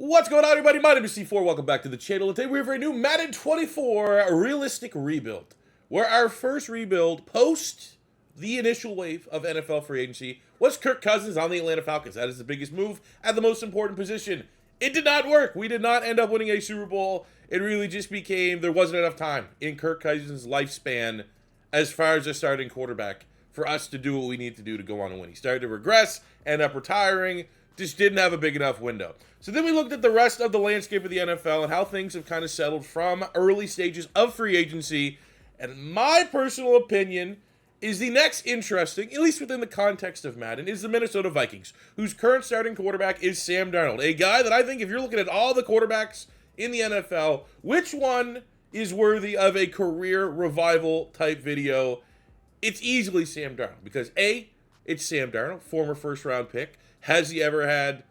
What's going on, everybody? My name is C4. Welcome back to the channel. Today we have a new Madden 24 realistic rebuild, where our first rebuild post the initial wave of NFL free agency was Kirk Cousins on the Atlanta Falcons. That is the biggest move at the most important position. It did not work. We did not end up winning a Super Bowl. It really just became there wasn't enough time in Kirk Cousins' lifespan as far as a starting quarterback for us to do what we need to do to go on and win. He started to regress, end up retiring, just didn't have a big enough window. So then we looked at the rest of the landscape of the NFL and how things have kind of settled from early stages of free agency. And my personal opinion is the next interesting, at least within the context of Madden, is the Minnesota Vikings, whose current starting quarterback is Sam Darnold. A guy that I think if you're looking at all the quarterbacks in the NFL, which one is worthy of a career revival type video? It's easily Sam Darnold because A, it's Sam Darnold, former first round pick. Has he ever had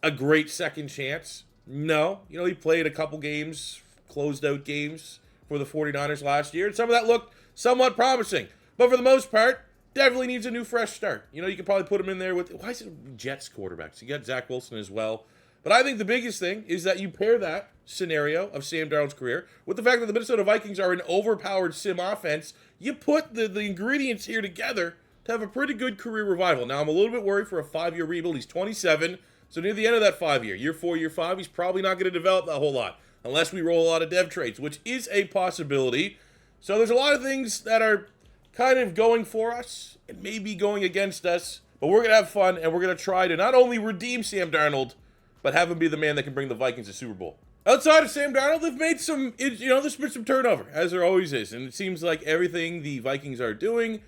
a great second chance? No. You know, he played a couple games, closed out games for the 49ers last year, and some of that looked somewhat promising. But for the most part, definitely needs a new fresh start. You know, you could probably put him in there with, why is it Jets quarterbacks? You got Zach Wilson as well. But I think the biggest thing is that you pair that scenario of Sam Darnold's career with the fact that the Minnesota Vikings are an overpowered sim offense. You put the ingredients here together to have a pretty good career revival. Now, I'm a little bit worried for a 5-year rebuild. He's 27, so near the end of that 5-year, year 4, year 5, he's probably not going to develop that whole lot unless we roll a lot of dev trades, which is a possibility. So there's a lot of things that are kind of going for us and maybe going against us, but we're going to have fun, and we're going to try to not only redeem Sam Darnold, but have him be the man that can bring the Vikings to Super Bowl. Outside of Sam Darnold, they've made some, there's been some turnover, as there always is, and it seems like everything the Vikings are doing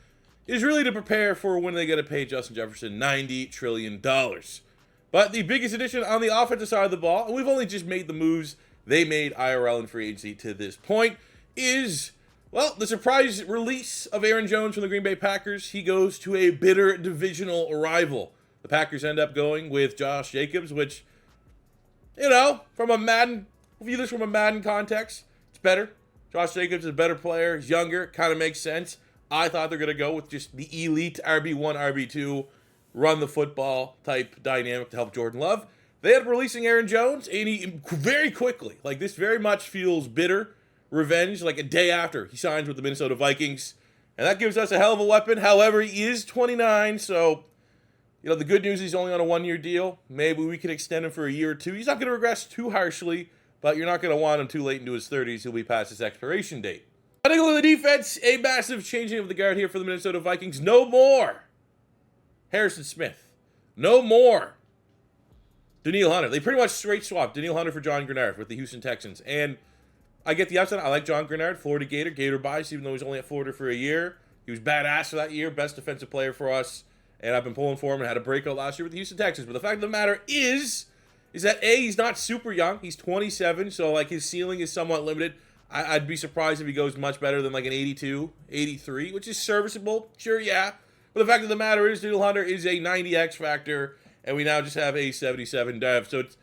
is really to prepare for when they got to pay Justin Jefferson $90 trillion. But the biggest addition on the offensive side of the ball, and we've only just made the moves they made IRL and free agency to this point, is, well, the surprise release of Aaron Jones from the Green Bay Packers. He goes to a bitter divisional rival. The Packers end up going with Josh Jacobs, which, from a Madden, view this from a Madden context, it's better. Josh Jacobs is a better player. He's younger. Kind of makes sense. I thought they're going to go with just the elite RB1, RB2, run the football type dynamic to help Jordan Love. They end up releasing Aaron Jones, and he very quickly, like this very much feels bitter revenge, like a day after he signs with the Minnesota Vikings. And that gives us a hell of a weapon. However, he is 29, so, the good news is he's only on a 1-year deal. Maybe we can extend him for a year or two. He's not going to regress too harshly, but you're not going to want him too late into his 30s. He'll be past his expiration date. I think look at the defense, a massive changing of the guard here for the Minnesota Vikings. No more Harrison Smith. No more Danielle Hunter. They pretty much straight swapped Danielle Hunter for John Grenard with the Houston Texans. And I get the upside. I like John Grenard, Florida Gator bias, even though he's only at Florida for a year. He was badass for that year, best defensive player for us. And I've been pulling for him and had a breakout last year with the Houston Texans. But the fact of the matter is that A, he's not super young. He's 27, so like his ceiling is somewhat limited. I'd be surprised if he goes much better than like an 82, 83, which is serviceable. Sure, yeah. But the fact of the matter is, Danielle Hunter is a 90X factor, and we now just have a 77 dev. So it's,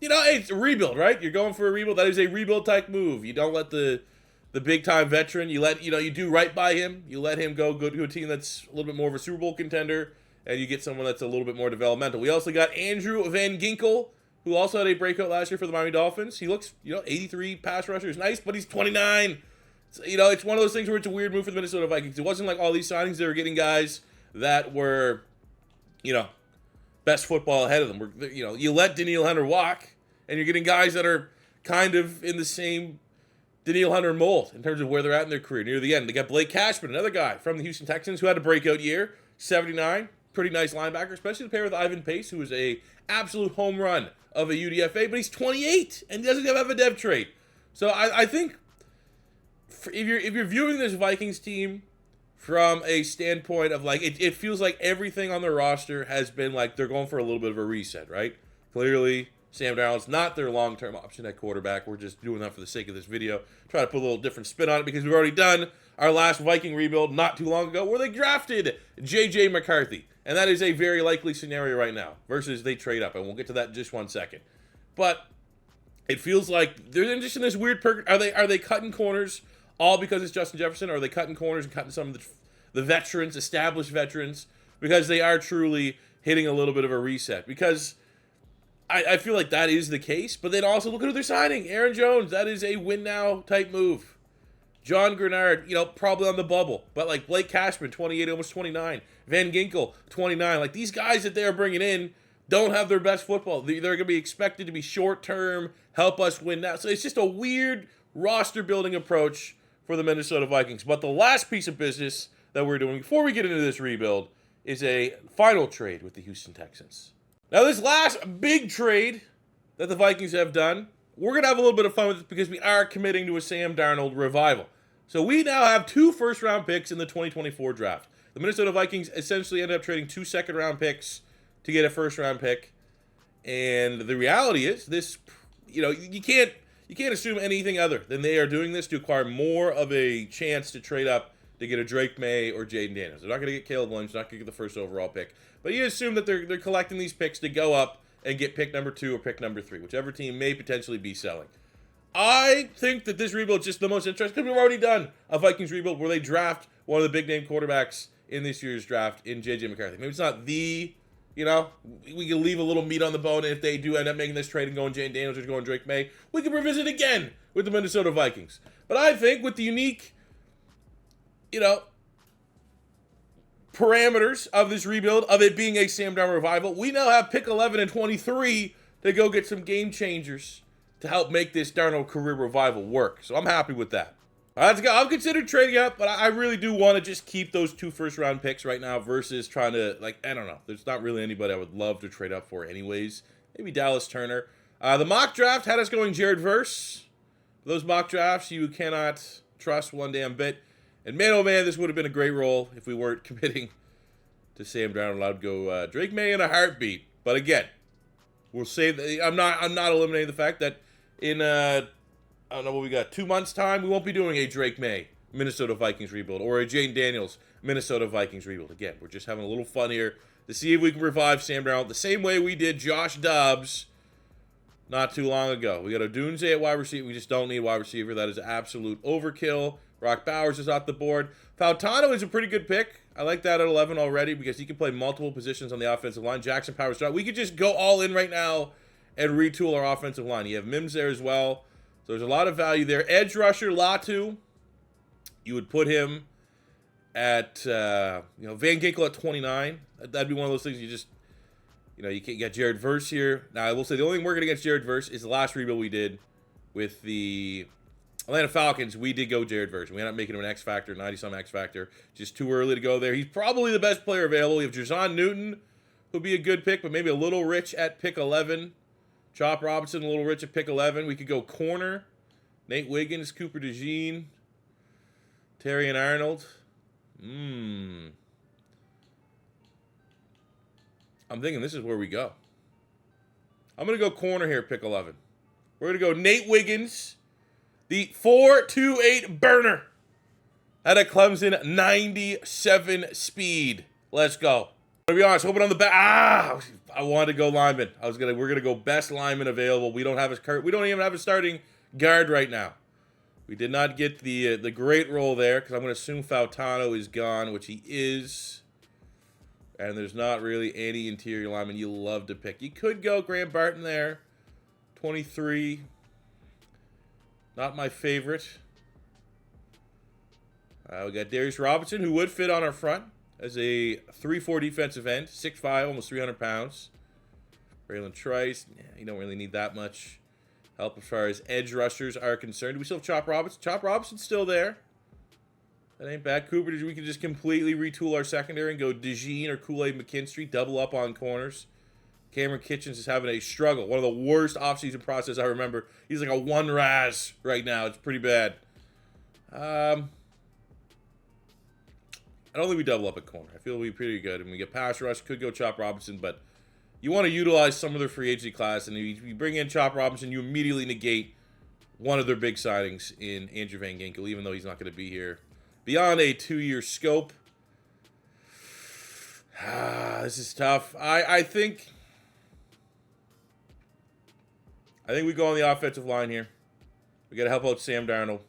it's a rebuild, right? You're going for a rebuild. That is a rebuild type move. You don't let the big time veteran, you do right by him. You let him go to a team that's a little bit more of a Super Bowl contender, and you get someone that's a little bit more developmental. We also got Andrew Van Ginkel, who also had a breakout last year for the Miami Dolphins. He looks, 83 pass rusher is nice, but he's 29. So, it's one of those things where it's a weird move for the Minnesota Vikings. It wasn't like all these signings, they were getting guys that were, best football ahead of them. You let Danielle Hunter walk, and you're getting guys that are kind of in the same Danielle Hunter mold in terms of where they're at in their career near the end. They got Blake Cashman, another guy from the Houston Texans who had a breakout year, 79. Pretty nice linebacker, especially to pair with Ivan Pace, who is a absolute home run of a UDFA, but he's 28 and he doesn't have a dev trait. So I think if you're viewing this Vikings team from a standpoint of like it feels like everything on their roster has been like they're going for a little bit of a reset, right? Clearly, Sam Darnold's not their long-term option at quarterback. We're just doing that for the sake of this video. Try to put a little different spin on it because we've already done our last Viking rebuild not too long ago where they drafted J.J. McCarthy. And that is a very likely scenario right now versus they trade up. And we'll get to that in just 1 second. But it feels like they're just in this weird Are they cutting corners all because it's Justin Jefferson? Or are they cutting corners and cutting some of the veterans, established veterans? Because they are truly hitting a little bit of a reset. Because I feel like that is the case. But then also look at who they're signing. Aaron Jones, that is a win now type move. John Grenard, probably on the bubble. But like Blake Cashman, 28, almost 29. Van Ginkel, 29. Like these guys that they're bringing in don't have their best football. They're going to be expected to be short-term, help us win now. So it's just a weird roster-building approach for the Minnesota Vikings. But the last piece of business that we're doing before we get into this rebuild is a final trade with the Houston Texans. Now, this last big trade that the Vikings have done, we're going to have a little bit of fun with it because we are committing to a Sam Darnold revival. So we now have 2 first-round picks in the 2024 draft. The Minnesota Vikings essentially ended up trading 2 second-round picks to get a first-round pick. And the reality is this, you can't assume anything other than they are doing this to acquire more of a chance to trade up to get a Drake May or Jaden Daniels. They're not going to get Caleb Williams, not going to get the first overall pick. But you assume that they're collecting these picks to go up and get pick number 2 or pick number 3, whichever team may potentially be selling. I think that this rebuild is just the most interesting because we've already done a Vikings rebuild where they draft one of the big-name quarterbacks in this year's draft in J.J. McCarthy. Maybe it's not we can leave a little meat on the bone, and if they do end up making this trade and going Jaden Daniels or going Drake May, we can revisit again with the Minnesota Vikings. But I think with the unique, parameters of this rebuild, of it being a Sam Darnold revival, we now have pick 11 and 23 to go get some game changers to help make this Darnold career revival work. So I'm happy with that. All right, let's go. I've considered trading up, but I really do want to just keep those 2 first-round picks right now versus trying to, I don't know. There's not really anybody I would love to trade up for anyways. Maybe Dallas Turner. The mock draft had us going Jared Verse. Those mock drafts, you cannot trust one damn bit. And man, oh man, this would have been a great role if we weren't committing to Sam Darnold. I'd go Drake May in a heartbeat. But again, we'll save. I'm not eliminating the fact that in I don't know what we got, 2 months time, we won't be doing a Drake May Minnesota Vikings rebuild or a Jaden Daniels Minnesota Vikings rebuild. Again, we're just having a little fun here to see if we can revive Sam Darnold the same way we did Josh Dobbs not too long ago. We got a Dunze at wide receiver. We just don't need wide receiver. That is absolute overkill. Brock Bowers is off the board. Fautano is a pretty good pick. I like that at 11 already because he can play multiple positions on the offensive line. Jackson Powers. We could just go all in right now and retool our offensive line. You have Mims there as well. So there's a lot of value there. Edge rusher, Latu. You would put him at, Van Ginkel at 29. That'd be one of those things you just, you can't get Jared Verse here. Now, I will say the only thing working against Jared Verse is the last rebuild we did with the Atlanta Falcons. We did go Jared Verse. We ended up making him an X Factor, 90-some X Factor. Just too early to go there. He's probably the best player available. You have Jason Newton, who'd be a good pick, but maybe a little rich at pick 11. Chop Robinson, a little rich at pick 11. We could go corner. Nate Wiggins, Cooper DeJean, Terry and Arnold. I'm thinking this is where we go. I'm going to go corner here, pick 11. We're going to go Nate Wiggins, the 4.28 burner at a Clemson 97 speed. Let's go. To be honest, hoping on the back. I wanted to go lineman. We're gonna go best lineman available. We don't even have a starting guard right now. We did not get the great role there because I'm gonna assume Fautano is gone, which he is. And there's not really any interior lineman you love to pick. You could go Graham Barton there, 23. Not my favorite. We got Darius Robinson, who would fit on our front as a 3-4 defensive end, 6'5", almost 300 pounds. Braylon Trice, you don't really need that much help as far as edge rushers are concerned. We still have Chop Robinson. Chop Robinson's still there. That ain't bad. Cooper, we can just completely retool our secondary and go DeJean or Kool-Aid McKinstry, double up on corners. Cameron Kitchens is having a struggle. One of the worst offseason process I remember. He's like a 1 Raz right now. It's pretty bad. I don't think we double up at corner. I feel we'll be pretty good. And we get pass rush. Could go Chop Robinson, but you want to utilize some of their free agency class. And if you bring in Chop Robinson, you immediately negate one of their big signings in Andrew Van Ginkel, even though he's not going to be here beyond a 2-year scope. This is tough. I think we go on the offensive line here. We got to help out Sam Darnold.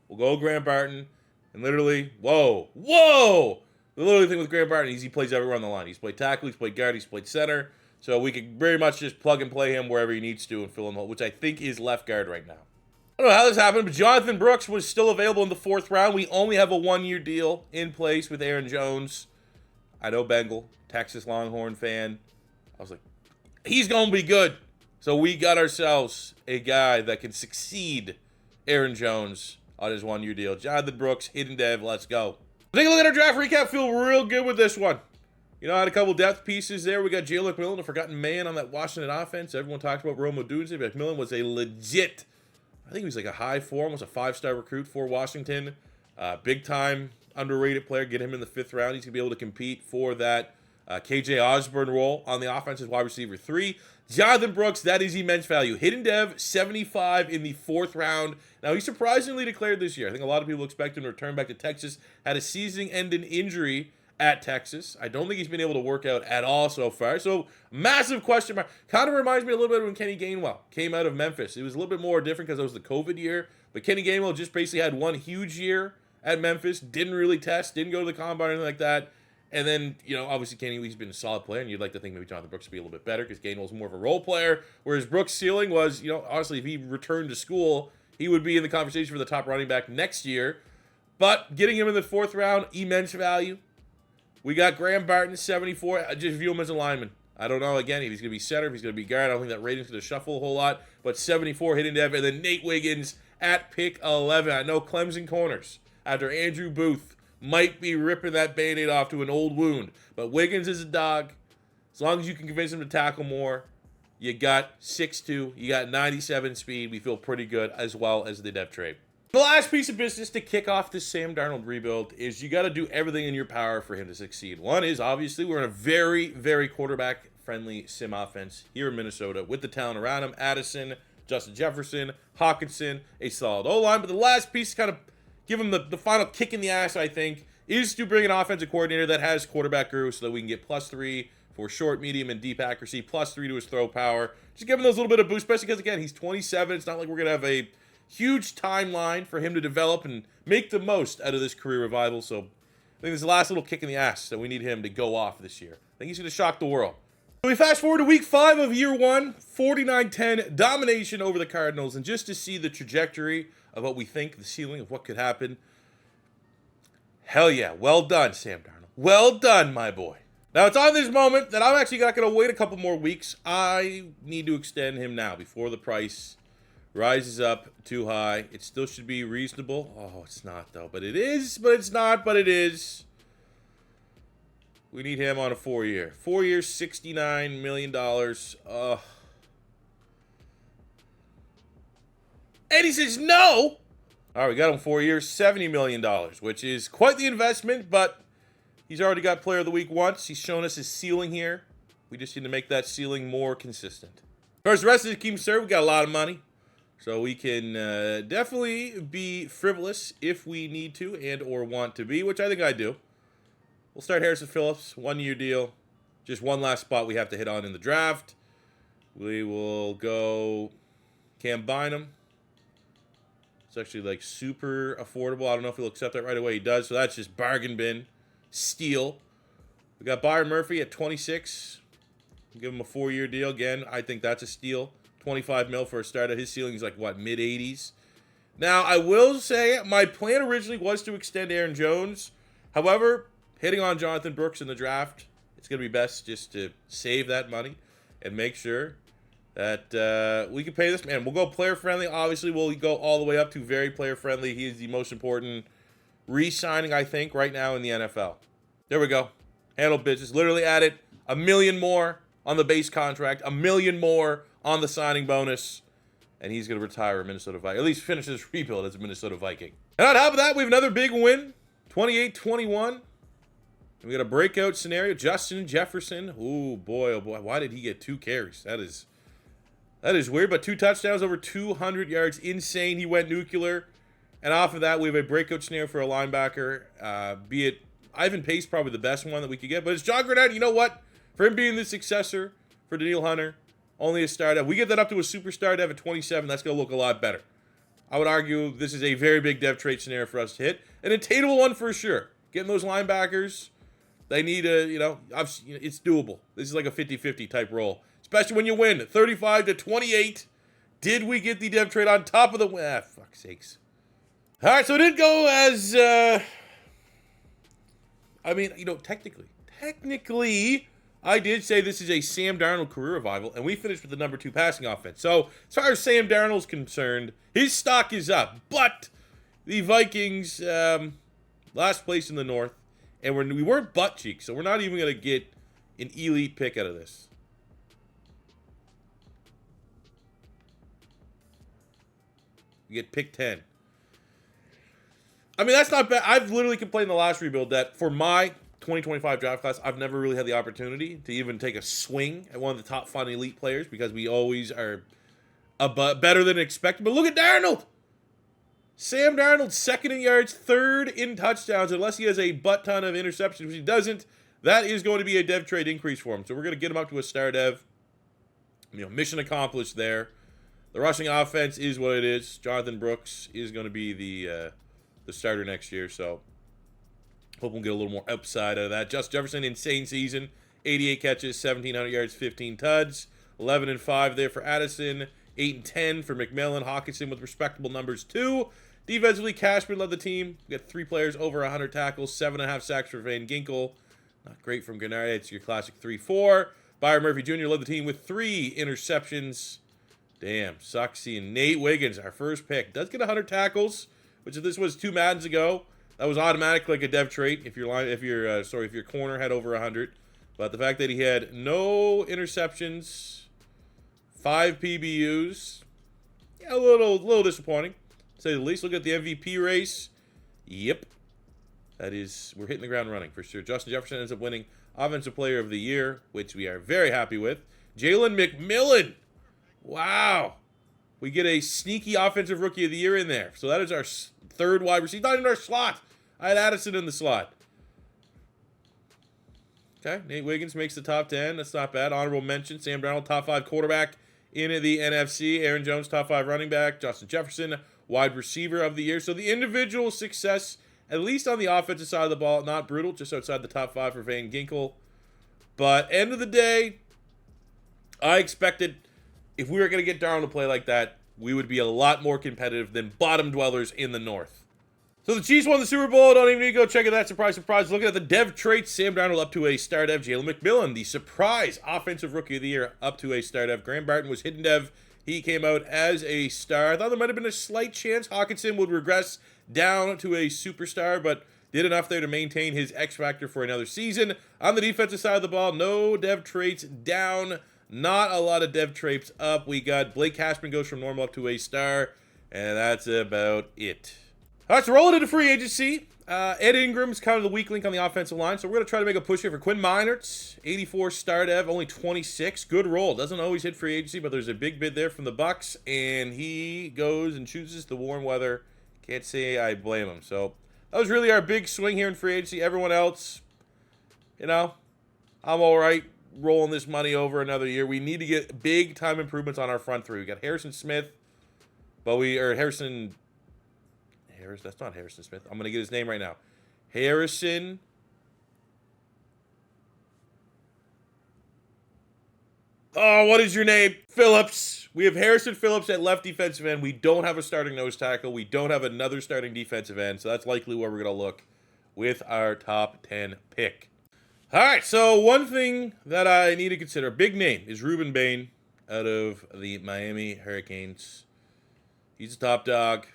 We'll go Graham Barton. And literally, whoa! The literally thing with Graham Barton is he plays everywhere on the line. He's played tackle, he's played guard, he's played center. So we could very much just plug and play him wherever he needs to and fill him, which I think is left guard right now. I don't know how this happened, but Jonathan Brooks was still available in the 4th round. We only have a 1-year deal in place with Aaron Jones. I know Bengal, Texas Longhorn fan. I was like, he's going to be good. So we got ourselves a guy that can succeed Aaron Jones on his 1-year deal. Jonathan Brooks, hidden dev, let's go. Take a look at our draft recap. Feel real good with this one. You know, I had a couple depth pieces there. We got Jalen McMillan, a forgotten man on that Washington offense. Everyone talks about Rome Odunze, but McMillan was a legit, I think he was like a high 4, almost a 5-star recruit for Washington. Big time, underrated player. Get him in the 5th round. He's going to be able to compete for that KJ Osborne role on the offense as wide receiver 3. Jonathan Brooks, that is immense value. Hidden dev, 75 in the 4th round. Now, he surprisingly declared this year. I think a lot of people expect him to return back to Texas. Had a season-ending injury at Texas. I don't think he's been able to work out at all so far. So, massive question mark. Kind of reminds me a little bit of when Kenny Gainwell came out of Memphis. It was a little bit more different because it was the COVID year. But Kenny Gainwell just basically had one huge year at Memphis. Didn't really test. Didn't go to the combine or anything like that. And then, you know, obviously Kenny Lee's been a solid player, and you'd like to think maybe Jonathan Brooks would be a little bit better because Gainwell's more of a role player, whereas Brooks' ceiling was, you know, honestly, if he returned to school, he would be in the conversation for the top running back next year. But getting him in the 4th round, immense value. We got Graham Barton, 74. I just view him as a lineman. I don't know, again, if he's going to be center, if he's going to be guard. I don't think that rating's going to shuffle a whole lot. But 74 hidden dev, and then Nate Wiggins at pick 11. I know Clemson corners, after Andrew Booth, might be ripping that Band-Aid off to an old wound. But Wiggins is a dog. As long as you can convince him to tackle more, you got 6'2", you got 97 speed. We feel pretty good, as well as the depth trade. The last piece of business to kick off this Sam Darnold rebuild is you got to do everything in your power for him to succeed. One is, obviously, we're in a very, very quarterback-friendly sim offense here in Minnesota with the talent around him. Addison, Justin Jefferson, Hawkinson, a solid O-line. But the last piece kind of give him the final kick in the ass, I think, is to bring an offensive coordinator that has quarterback guru so that we can get +3 for short, medium, and deep accuracy, +3 to his throw power. Just give him those little bit of boost, especially because, again, he's 27. It's not like we're going to have a huge timeline for him to develop and make the most out of this career revival. So I think this is the last little kick in the ass that we need him to go off this year. I think he's going to shock the world. So we fast forward to week 5 of year 1, 49-10 domination over the Cardinals. And just to see the trajectory of what we think, the ceiling of what could happen. Hell yeah. Well done, Sam Darnold. Well done, my boy. Now, it's on this moment that I'm actually not going to wait a couple more weeks. I need to extend him now before the price rises up too high. It still should be reasonable. Oh, it's not, though. But it is, but it's not, but it is. We need him on a 4-year. 4 years, $69 million. And he says no. All right, we got him 4 years, $70 million, which is quite the investment, but he's already got player of the week once. He's shown us his ceiling here. We just need to make that ceiling more consistent. Of course, the rest of the team serve, we got a lot of money. So we can definitely be frivolous if we need to and or want to be, which I think I do. We'll start Harrison Phillips, 1-year deal. Just one last spot we have to hit on in the draft. We will go Cam Bynum. It's actually like super affordable. I don't know if he'll accept that right away. He does, so that's just bargain bin. Steal. We got Byron Murphy at 26. Give him a 4-year deal. Again, I think that's a steal. 25 mil for a start. His ceiling is like, what, mid-80s? Now, I will say my plan originally was to extend Aaron Jones. However, hitting on Jonathan Brooks in the draft, it's going to be best just to save that money and make sure that we can pay this man. We'll go player-friendly. Obviously, we'll go all the way up to very player-friendly. He is the most important re-signing, I think, right now in the NFL. There we go. Handle business. Literally added $1 million more on the base contract, $1 million more on the signing bonus, and he's going to retire a Minnesota Viking. At least finish his rebuild as a Minnesota Viking. And on top of that, we have another big win, 28-21. We got a breakout scenario. Justin Jefferson. Oh boy. Why did he get 2 carries? That is weird, but 2 touchdowns, over 200 yards. Insane. He went nuclear. And off of that, we have a breakout scenario for a linebacker. Be it Ivan Pace, probably the best one that we could get. But it's John Grenade. You know what? For him being the successor for Danielle Hunter, only a star dev. We get that up to a superstar dev at 27. That's going to look a lot better. I would argue this is a very big dev trade scenario for us to hit. An attainable one for sure. Getting those linebackers They need a, it's doable. This is like a 50-50 type roll, especially when you win 35-28. Did we get the dev trade on top of the win? Ah, fuck's sakes. All right, so it didn't go as, technically, I did say this is a Sam Darnold career revival, and we finished with the number 2 passing offense. So, as far as Sam Darnold's concerned, his stock is up. But the Vikings, last place in the North, and we weren't butt cheeks, so we're not even going to get an elite pick out of this. We get pick 10. I mean, that's not bad. I've literally complained in the last rebuild that for my 2025 draft class, I've never really had the opportunity to even take a swing at one of the top 5 elite players because we always are better than expected. But look at Darnold. Sam Darnold, 2nd in yards, 3rd in touchdowns, unless he has a butt ton of interceptions, which he doesn't. That is going to be a dev trade increase for him. So we're going to get him up to a star dev. Mission accomplished there. The rushing offense is what it is. Jonathan Brooks is going to be the starter next year, so hope we'll get a little more upside out of that. Justin Jefferson, insane season. 88 catches, 1,700 yards, 15 tuds. 11-5 there for Addison. 8-10 for McMillan. Hawkinson with respectable numbers, too. Defensively, Cashman led the team. We got 3 players over 100 tackles, 7.5 sacks for Van Ginkel. Not great from Gennard. It's your classic 3-4. Byron Murphy Jr. led the team with 3 interceptions. Damn, sucks seeing Nate Wiggins, our first pick. Does get 100 tackles, which if this was 2 Maddens ago, that was automatic like a dev trait if your corner had over 100. But the fact that he had no interceptions, 5 PBUs, yeah, a little disappointing, to say the least. Look at the MVP race. Yep. We're hitting the ground running for sure. Justin Jefferson ends up winning Offensive Player of the Year, which we are very happy with. Jalen McMillan. Wow. We get a sneaky Offensive Rookie of the Year in there. So that is our 3rd wide receiver. Not in our slot. I had Addison in the slot. Okay. Nate Wiggins makes the top 10. That's not bad. Honorable mention. Sam Darnold, top 5 quarterback in the NFC. Aaron Jones, top 5 running back. Justin Jefferson, wide receiver of the year. So the individual success, at least on the offensive side of the ball, not brutal. Just outside the top 5 for Van Ginkel. But end of the day, I expected if we were going to get Darnold to play like that, we would be a lot more competitive than bottom dwellers in the North. So the Chiefs won the Super Bowl. Don't even need to go check it out. Surprise, surprise. Looking at the dev traits, Sam Darnold up to a star dev. Jalen McMillan, the surprise Offensive Rookie of the Year, up to a star dev. Graham Barton was hidden dev. He came out as a star. I thought there might have been a slight chance Hawkinson would regress down to a superstar, but did enough there to maintain his X factor for another season. On the defensive side of the ball, no dev traits down. Not a lot of dev traits up. We got Blake Cashman goes from normal up to a star, and that's about it. All right, so rolling into free agency. Ed Ingram's kind of the weak link on the offensive line, so we're going to try to make a push here for Quinn Meinerz. 84 star dev, only 26. Good roll. Doesn't always hit free agency, but there's a big bid there from the Bucks, and he goes and chooses the warm weather. Can't say I blame him. So that was really our big swing here in free agency. Everyone else, I'm all right rolling this money over another year. We need to get big time improvements on our front 3. We got Harrison Smith, that's not Harrison Smith. I'm going to get his name right now. Harrison. Oh, what is your name? Phillips. We have Harrison Phillips at left defensive end. We don't have a starting nose tackle. We don't have another starting defensive end. So that's likely where we're going to look with our top 10 pick. All right, so one thing that I need to consider, a big name, is Ruben Bain out of the Miami Hurricanes. He's a top dog.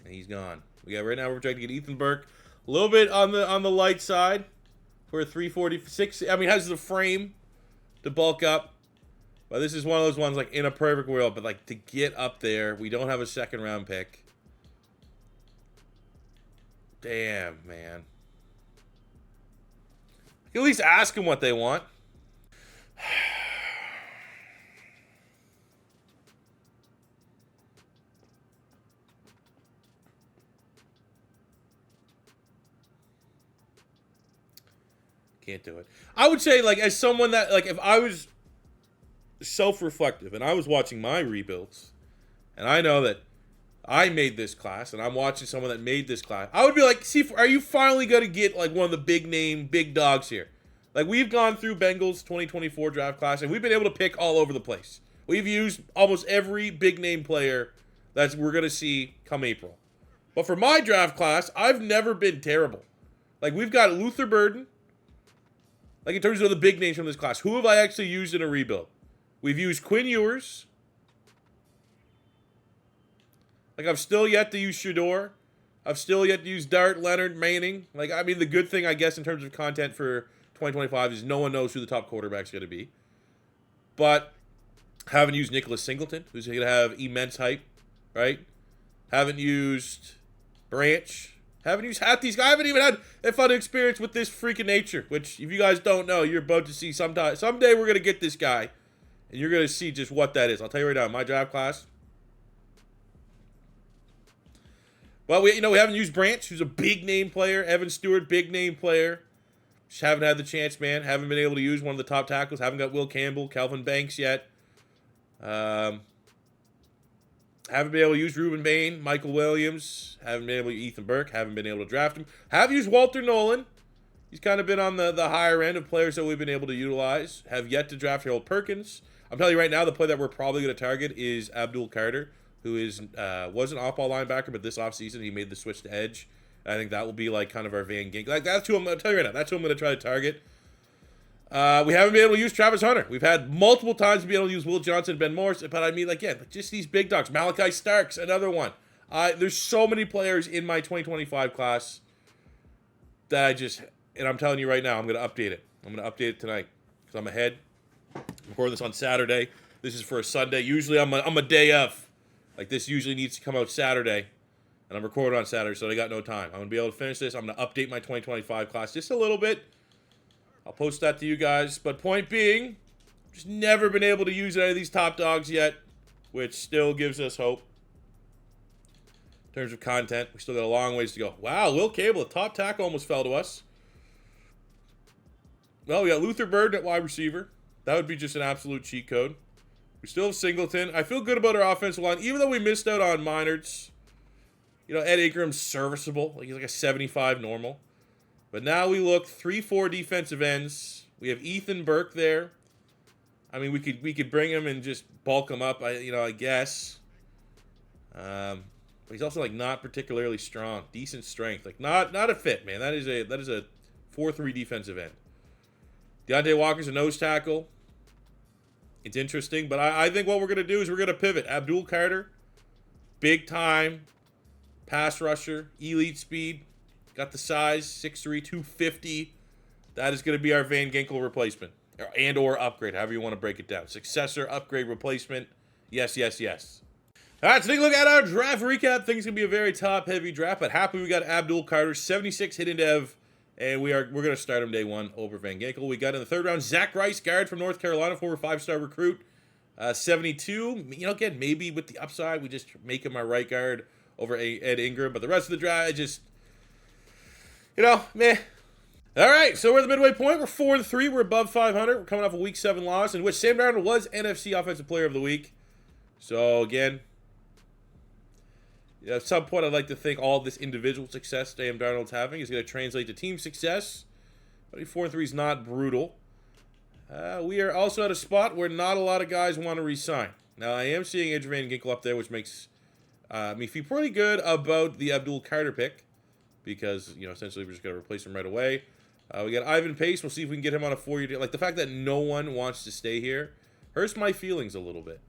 And he's gone. Right now we're trying to get Ethan Burke a little bit on the light side for a 346. I mean, has the frame to bulk up. But this is one of those ones like in a perfect world, but like to get up there, we don't have a second round pick. Damn, man. At least ask them what they want. Can't do it. I would say, like, as someone that, like, if I was self-reflective and I was watching my rebuilds, and I know that I made this class, and I'm watching someone that made this class, I would be like, see, are you finally going to get like one of the big name, big dogs here? Like, we've gone through Bengals 2024 draft class, and we've been able to pick all over the place. We've used almost every big name player that we're going to see come April. But for my draft class, I've never been terrible. Like, we've got Luther Burden. Like, in terms of the big names from this class, who have I actually used in a rebuild? We've used Quinn Ewers. Like, I've still yet to use Shador. I've still yet to use Dart, Leonard, Manning. Like, I mean, the good thing, I guess, in terms of content for 2025 is no one knows who the top quarterback's going to be. But haven't used Nicholas Singleton, who's going to have immense hype, right? Haven't used Branch. Haven't used half these guys. I haven't even had a fun experience with this freak of nature, which, if you guys don't know, you're about to see sometime. Someday we're going to get this guy, and you're going to see just what that is. I'll tell you right now, my draft class. Well, we haven't used Branch, who's a big name player. Evan Stewart, big name player. Just haven't had the chance, man. Haven't been able to use one of the top tackles. Haven't got Will Campbell, Calvin Banks yet. Haven't been able to use Reuben Bain, Michael Williams. Haven't been able to use Ethan Burke. Haven't been able to draft him. Have used Walter Nolan. He's kind of been on the higher end of players that we've been able to utilize. Have yet to draft Harold Perkins. I'm telling you right now, the player that we're probably going to target is Abdul Carter, who was an off-ball linebacker, but this offseason he made the switch to edge. I think that will be like kind of our Van Ginkel. Like, that's who I'm going to tell you right now. That's who I'm going to try to target. We haven't been able to use Travis Hunter. We've had multiple times to be able to use Will Johnson, Ben Morris, but I mean, like, yeah, just these big dogs. Malachi Starks, another one. There's so many players in my 2025 class that and I'm telling you right now, I'm going to update it. I'm going to update it tonight because I'm ahead. I'm recording this on Saturday. This is for a Sunday. Usually I'm a day of. Like, this usually needs to come out Saturday, and I'm recording on Saturday, so I got no time. I'm going to be able to finish this. I'm going to update my 2025 class just a little bit. I'll post that to you guys. But point being, just never been able to use any of these top dogs yet, which still gives us hope. In terms of content, we still got a long ways to go. Wow, Will Cable, the top tackle, almost fell to us. Well, we got Luther Burden at wide receiver. That would be just an absolute cheat code. We still have Singleton. I feel good about our offensive line, even though we missed out on Meinerz. Ed Ingram's serviceable. Like, he's like a 75 normal. But now we look 3-4 defensive ends. We have Ethan Burke there. I mean, we could bring him and just bulk him up. I guess. But he's also like not particularly strong. Decent strength. Like not a fit, man. That is a 4-3 defensive end. Deontay Walker's a nose tackle. It's interesting, but I think what we're going to do is we're going to pivot. Abdul Carter, big time, pass rusher, elite speed, got the size, 6'3", 250. That is going to be our Van Ginkel replacement, or upgrade, however you want to break it down. Successor, upgrade, replacement, yes, yes, yes. All right, so take a look at our draft recap. Things going to be a very top-heavy draft, but happy we got Abdul Carter, 76 hidden dev. And we're going to start him day one over Van Ginkel. We got in the third round Zach Rice, guard from North Carolina, former 5-star recruit. 72. Again, maybe with the upside, we just make him our right guard over Ed Ingram. But the rest of the draft, meh. All right, so we're at the midway point. We're 4-3. We're above 500. We're coming off a Week 7 loss, in which Sam Darnold was NFC Offensive Player of the Week. So, again, at some point, I'd like to think all this individual success Sam Darnold's having is going to translate to team success. But 4-3 is not brutal. We are also at a spot where not a lot of guys want to re-sign. Now, I am seeing Andrew Van Ginkel up there, which makes me feel pretty good about the Abdul Carter pick. Because, essentially we're just going to replace him right away. We got Ivan Pace. We'll see if we can get him on a 4-year deal. Like, the fact that no one wants to stay here hurts my feelings a little bit.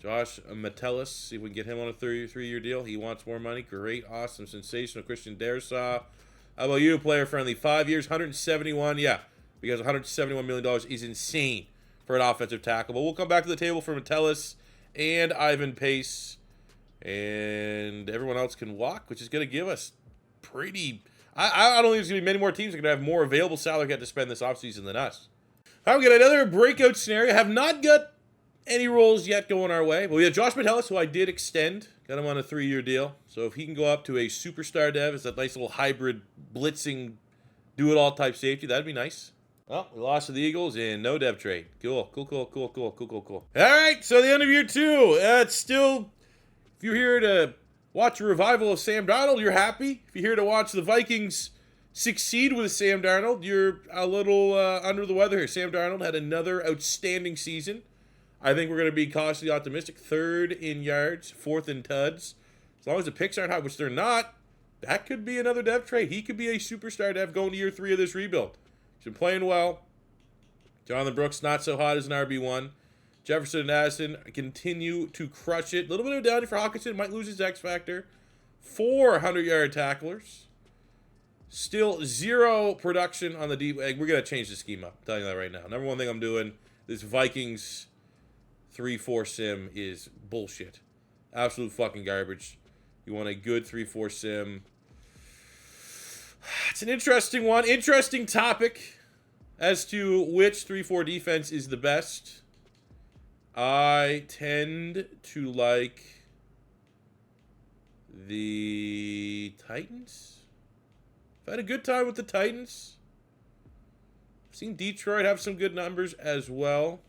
Josh Metellus, see if we can get him on a 3-year deal. He wants more money. Great, awesome, sensational. Christian Darrisaw. How about you, player friendly? 5 years, 171. Yeah, because $171 million is insane for an offensive tackle. But we'll come back to the table for Metellus and Ivan Pace. And everyone else can walk, which is going to give us pretty... I don't think there's going to be many more teams that are going to have more available salary cap to spend this offseason than us. All right, we got another breakout scenario. Have not got any roles yet going our way. But we have Josh Metellus, who I did extend. Got him on a 3-year deal. So if he can go up to a superstar dev, it's that nice little hybrid blitzing, do-it-all type safety, that'd be nice. Well, we lost to the Eagles in no dev trade. Cool. All right, so the end of year 2. It's still, if you're here to watch a revival of Sam Darnold, you're happy. If you're here to watch the Vikings succeed with Sam Darnold, you're a little under the weather here. Sam Darnold had another outstanding season. I think we're going to be cautiously optimistic. 3rd in yards, 4th in tuds. As long as the picks aren't high, which they're not, that could be another dev trade. He could be a superstar dev going to year 3 of this rebuild. He's been playing well. Jonathan Brooks, not so hot as an RB1. Jefferson and Addison continue to crush it. A little bit of a downy for Hawkinson. Might lose his X factor. 400-yard tacklers. Still 0 production on the deep. We're going to change the scheme up. I'm telling you that right now. Number one thing I'm doing, this Vikings 3-4 sim is bullshit. Absolute fucking garbage. You want a good 3-4 sim. It's an interesting one. Interesting topic as to which 3-4 defense is the best. I tend to like the Titans. I've had a good time with the Titans. I've seen Detroit have some good numbers as well.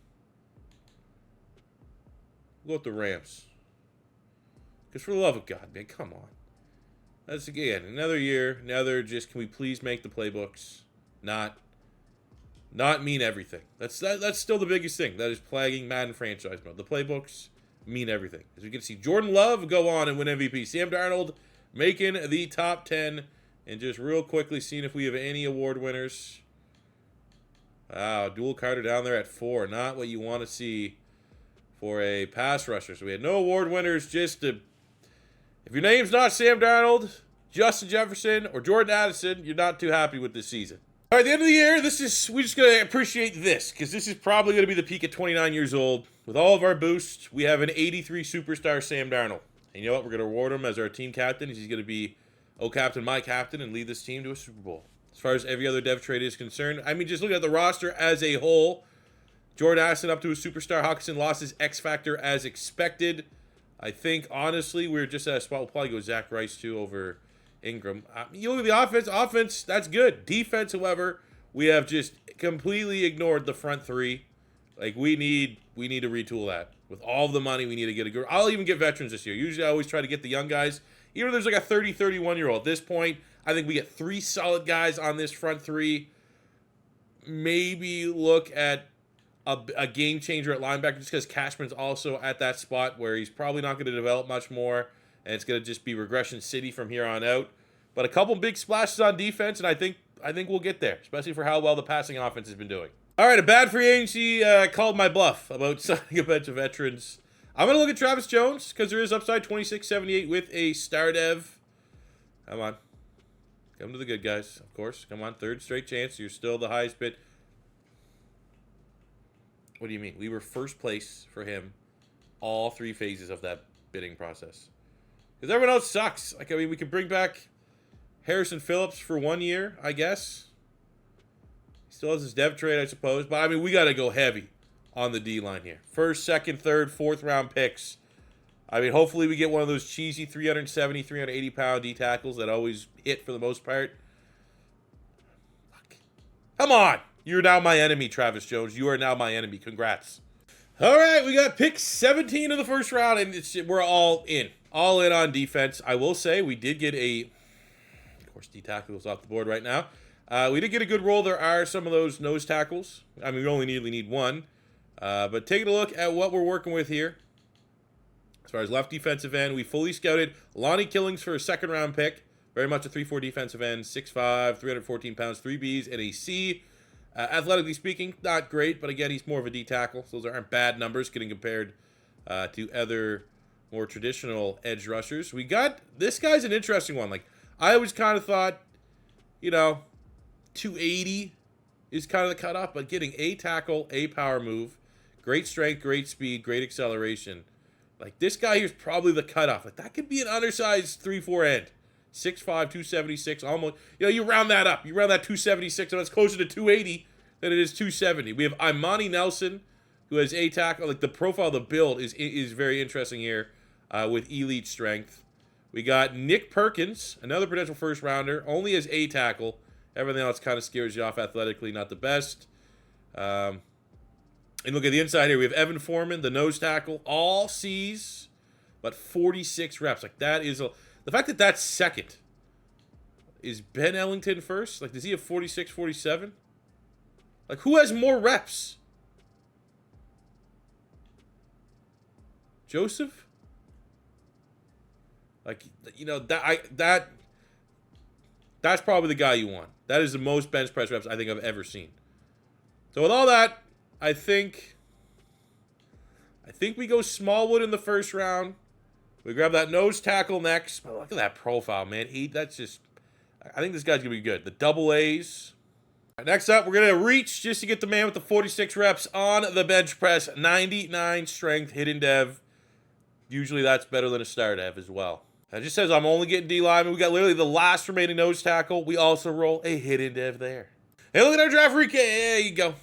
We'll go with the Rams. Because for the love of God, man, come on. That's, again, another year. Now they're just, can we please make the playbooks not mean everything. That's still the biggest thing that is plaguing Madden franchise mode. The playbooks mean everything. As we can see, Jordan Love go on and win MVP. Sam Darnold making the top 10. And just real quickly seeing if we have any award winners. Wow, Dual Carter down there at 4. Not what you want to see for a pass rusher. So we had no award winners. Just to, if your name's not Sam Darnold, Justin Jefferson, or Jordan Addison, you're not too happy with this season. All right, at the end of the year, we're just going to appreciate this, because this is probably going to be the peak at 29 years old. With all of our boosts, we have an 83 superstar Sam Darnold. And you know what? We're going to reward him as our team captain. He's going to be, oh, captain, my captain, and lead this team to a Super Bowl. As far as every other dev trade is concerned, I mean, just looking at the roster as a whole, Jordan Addison up to a superstar. Hawkinson lost his X factor as expected. I think, honestly, we're just at a spot. We'll probably go Zach Rice, too, over Ingram. You look at the offense, that's good. Defense, however, we have just completely ignored the front 3. Like, we need to retool that. With all the money, we need to get a good. I'll even get veterans this year. Usually I always try to get the young guys. Even if there's like a 30, 31-year-old. At this point, I think we get 3 solid guys on this front 3. Maybe look at a game changer at linebacker, just because Cashman's also at that spot where he's probably not going to develop much more. And it's going to just be regression city from here on out. But a couple big splashes on defense, and I think we'll get there, especially for how well the passing offense has been doing. All right, a bad free agency called my bluff about signing a bunch of veterans. I'm going to look at Travis Jones because there is upside, 26.78 with a star dev. Come on. Come to the good guys, of course. Come on, 3rd straight chance. You're still the highest bid. What do you mean? We were first place for him all 3 phases of that bidding process. Because everyone else sucks. Like, I mean, we could bring back Harrison Phillips for 1 year, I guess. He still has his dev trade, I suppose. But, I mean, we got to go heavy on the D-line here. 1st, 2nd, 3rd, 4th round picks. I mean, hopefully we get one of those cheesy 370, 380-pound D tackles that always hit for the most part. Fuck. Come on. You're now my enemy, Travis Jones. You are now my enemy. Congrats. All right, we got pick 17 of the 1st round, and we're all in. All in on defense. I will say we did get of course, D tackle is off the board right now. We did get a good roll. There are some of those nose tackles. I mean, we only really need 1. But taking a look at what we're working with here. As far as left defensive end, we fully scouted Lonnie Killings for a 2nd round pick. Very much a 3-4 defensive end, 6'5", 314 pounds, 3 Bs, and a C. Athletically speaking, not great, but again, he's more of a D tackle. So those aren't bad numbers getting compared to other more traditional edge rushers. We got, this guy's an interesting one. Like, I always kind of thought, 280 is kind of the cutoff, but getting a tackle, a power move, great strength, great speed, great acceleration. Like, this guy here's probably the cutoff. Like, that could be an undersized 3-4 end. 6'5", 276, almost. You round that up. You round that 276, and that's closer to 280 than it is 270. We have Imani Nelson, who has a tackle. Like, the profile of the build is very interesting here with elite strength. We got Nick Perkins, another potential 1st rounder, only as a tackle. Everything else kind of scares you off athletically, not the best. And look at the inside here. We have Evan Foreman, the nose tackle, all C's. but 46 reps. Like, that is a... The fact that that's second. Is Ben Ellington first? Like, does he have 46, 47? Like, who has more reps? Joseph? Like, you know, that's probably the guy you want. That is the most bench press reps I think I've ever seen. So with all that, I think we go Smallwood in the first round. We grab that nose tackle next. Oh, look at that profile, man. That's just... I think this guy's going to be good. The double A's. Right, next up, we're going to reach just to get the man with the 46 reps on the bench press. 99 strength, hidden dev. Usually that's better than a star dev as well. It just says I'm only getting D lineman. We got literally the last remaining nose tackle. We also roll a hidden dev there. Hey, look at our draft recap. There you go.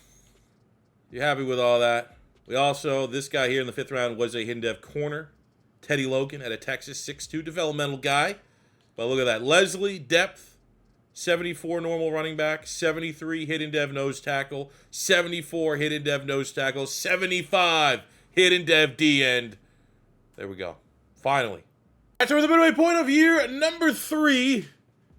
You happy with all that? We also, this guy here in the 5th round was a hidden dev corner. Teddy Logan at a Texas 6'2", developmental guy. But look at that. Leslie, depth, 74 normal running back, 73 hidden dev nose tackle, 74 hidden dev nose tackle, 75 hidden dev D end. There we go. Finally. That's over the midway point of year number 3.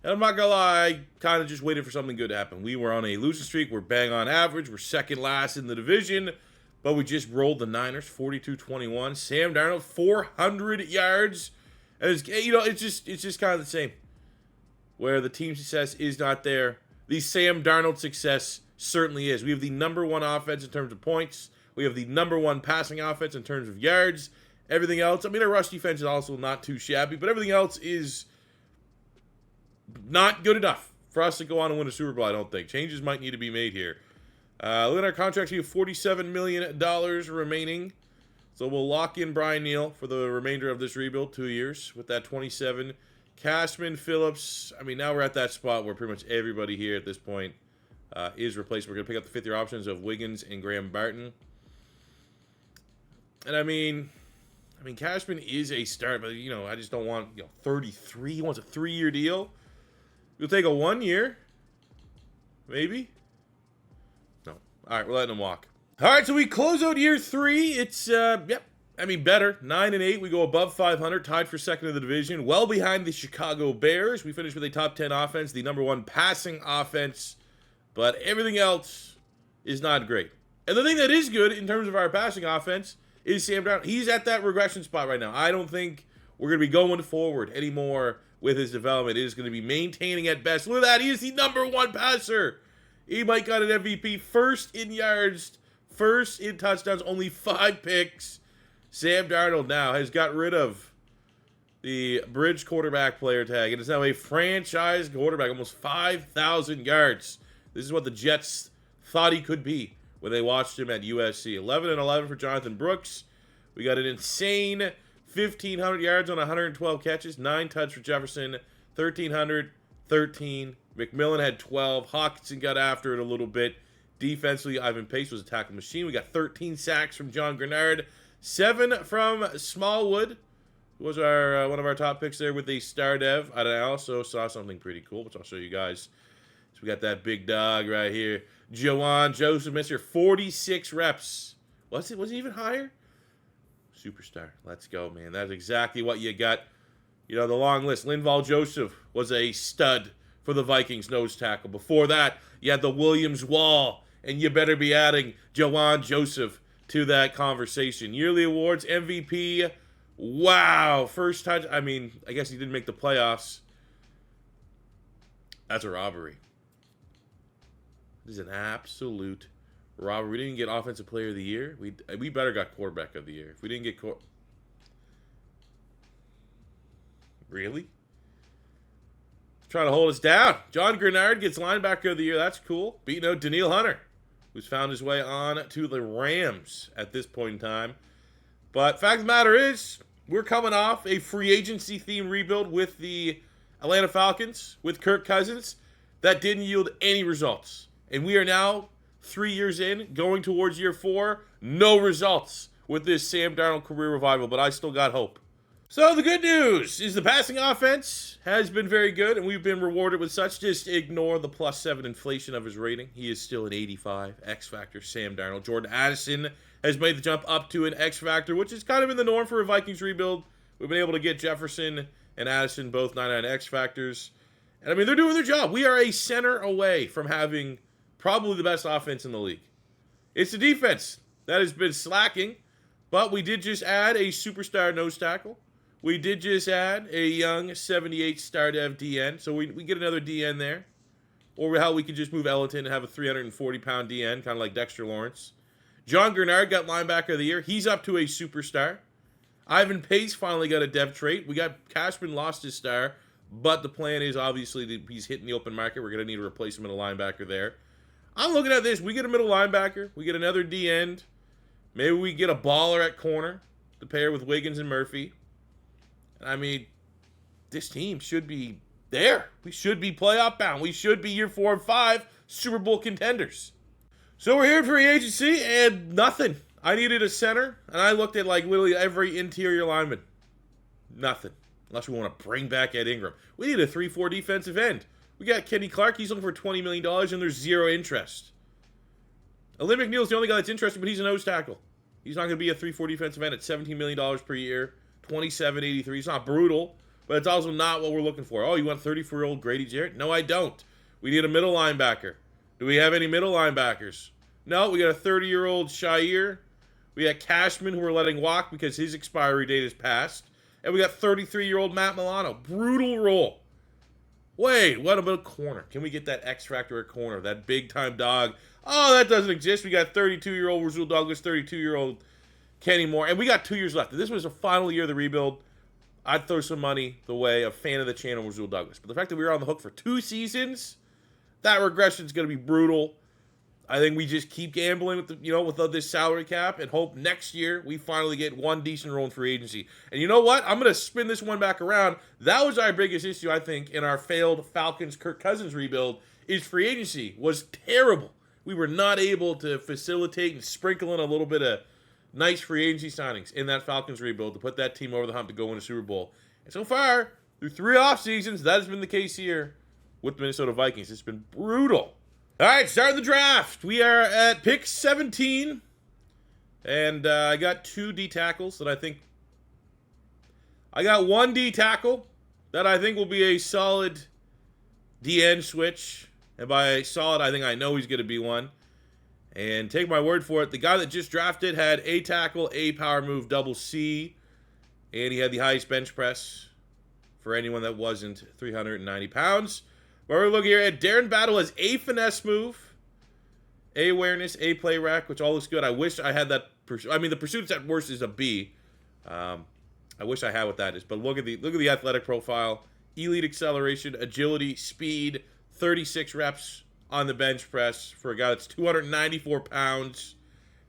And I'm not going to lie, I kind of just waited for something good to happen. We were on a losing streak. We're bang on average. We're second last in the division. But we just rolled the Niners, 42-21. Sam Darnold, 400 yards. And it's, you know, it's just kind of the same. Where the team success is not there, the Sam Darnold success certainly is. We have the #1 offense in terms of points. We have the #1 passing offense in terms of yards. Everything else, I mean, our rush defense is also not too shabby, but everything else is not good enough for us to go on and win a Super Bowl, I don't think. Changes might need to be made here. Look at our contracts. We have $47 million remaining. So we'll lock in Brian Neal for the remainder of this rebuild, 2 years, with that 27. Cashman, Phillips. I mean, now we're at that spot where pretty much everybody here at this point is replaced. We're going to pick up the 5th-year options of Wiggins and Graham Barton. And I mean, Cashman is a start, but, you know, I just don't want, 33. He wants a 3-year deal. You'll take a 1 year. Maybe. No. All right, we're letting him walk. All right, so we close out year 3. It's, better. 9-8. We go above 500, tied for second in the division. Well behind the Chicago Bears. We finished with a top 10 offense, the #1 passing offense. But everything else is not great. And the thing that is good in terms of our passing offense is Sam Darnold. He's at that regression spot right now. I don't think we're going to be going forward anymore with his development. It is going to be maintaining at best. Look at that. He is the #1 passer. He might got an MVP. First in yards, first in touchdowns, only 5 picks. Sam Darnold now has got rid of the bridge quarterback player tag and is now a franchise quarterback, almost 5,000 yards. This is what the Jets thought he could be when they watched him at USC. 11-11 for Jonathan Brooks. We got an insane 1,500 yards on 112 catches. 9 touchdowns for Jefferson. 1,300, 13. McMillan had 12. Hawkinson got after it a little bit. Defensively, Ivan Pace was a tackle machine. We got 13 sacks from John Grenard. 7 from Smallwood, who was our one of our top picks there with a star dev. And I also saw something pretty cool, which I'll show you guys. So we got that big dog right here. Joanne Joseph, Mr. 46 reps. Was it even higher? Superstar. Let's go, man. That's exactly what you got. You know, the long list. Linval Joseph was a stud for the Vikings nose tackle. Before that, you had the Williams Wall, and you better be adding Joanne Joseph to that conversation. Yearly awards, MVP. Wow. First touch. I mean, I guess he didn't make the playoffs. That's a robbery. This is an absolute robbery. We didn't get Offensive Player of the Year. We better got Quarterback of the Year. If we didn't get Really? Trying to hold us down. John Grenard gets Linebacker of the Year. That's cool. Beating out Daniil Hunter, who's found his way on to the Rams at this point in time. But fact of the matter is, we're coming off a free agency theme rebuild with the Atlanta Falcons, with Kirk Cousins, that didn't yield any results. And we are now 3 years in, going towards year 4. No results with this Sam Darnold career revival, but I still got hope. So the good news is the passing offense has been very good, and we've been rewarded with such. Just ignore the +7 inflation of his rating. He is still an 85. X Factor Sam Darnold. Jordan Addison has made the jump up to an X Factor, which is kind of in the norm for a Vikings rebuild. We've been able to get Jefferson and Addison both 99 X factors. And I mean, they're doing their job. We are a center away from having probably the best offense in the league. It's the defense that has been slacking, but we did just add a superstar nose tackle. We did just add a young 78 star dev DN, so we get another DN there. Or how we could just move Ellington and have a 340-pound DN, kind of like Dexter Lawrence. John Grenard got linebacker of the year. He's up to a superstar. Ivan Pace finally got a dev trait. We got Cashman lost his star, but the plan is obviously that he's hitting the open market. We're going to need a replacement of linebacker there. I'm looking at this. We get a middle linebacker. We get another D end. Maybe we get a baller at corner to pair with Wiggins and Murphy. I mean, this team should be there. We should be playoff bound. We should be year 4 and 5 Super Bowl contenders. So we're here in free agency and nothing. I needed a center, and I looked at like literally every interior lineman. Nothing. Unless we want to bring back Ed Ingram. We need a 3-4 defensive end. We got Kenny Clark. He's looking for $20 million, and there's zero interest. Alim McNeil's the only guy that's interested, but he's a nose tackle. He's not going to be a 3-4 defensive end at $17 million per year, $27.83. It's not brutal, but it's also not what we're looking for. Oh, you want 34-year-old Grady Jarrett? No, I don't. We need a middle linebacker. Do we have any middle linebackers? No, we got a 30-year-old Shair. We got Cashman, who we're letting walk because his expiry date is passed. And we got 33-year-old Matt Milano. Brutal role. Wait, what about corner? Can we get that X factor at corner? That big-time dog. Oh, that doesn't exist. We got 32-year-old Rasul Douglas, 32-year-old Kenny Moore. And we got 2 years left. If this was the final year of the rebuild, I'd throw some money the way of fan of the channel Rasul Douglas. But the fact that we were on the hook for 2 seasons, that regression is going to be brutal. I think we just keep gambling with with this salary cap and hope next year we finally get one decent role in free agency. And you know what? I'm going to spin this one back around. That was our biggest issue, I think, in our failed Falcons Kirk Cousins rebuild is free agency was terrible. We were not able to facilitate and sprinkle in a little bit of nice free agency signings in that Falcons rebuild to put that team over the hump to go win a Super Bowl. And so far, through 3 off seasons, that has been the case here with the Minnesota Vikings. It's been brutal. All right, starting the draft. We are at pick 17, and I got 2 D tackles that I think. I got 1 D tackle that I think will be a solid DN switch, and by solid, I think I know he's going to be one. And take my word for it, the guy that just drafted had a tackle, a power move, double C, and he had the highest bench press for anyone that wasn't 390 pounds. But we're looking here at Darren Battle as a finesse move, a awareness, a play rack, which all looks good. I wish I had that. I mean, the pursuits at worst is a B. I wish I had what that is. But look at the athletic profile, elite acceleration, agility, speed, 36 reps on the bench press for a guy that's 294 pounds.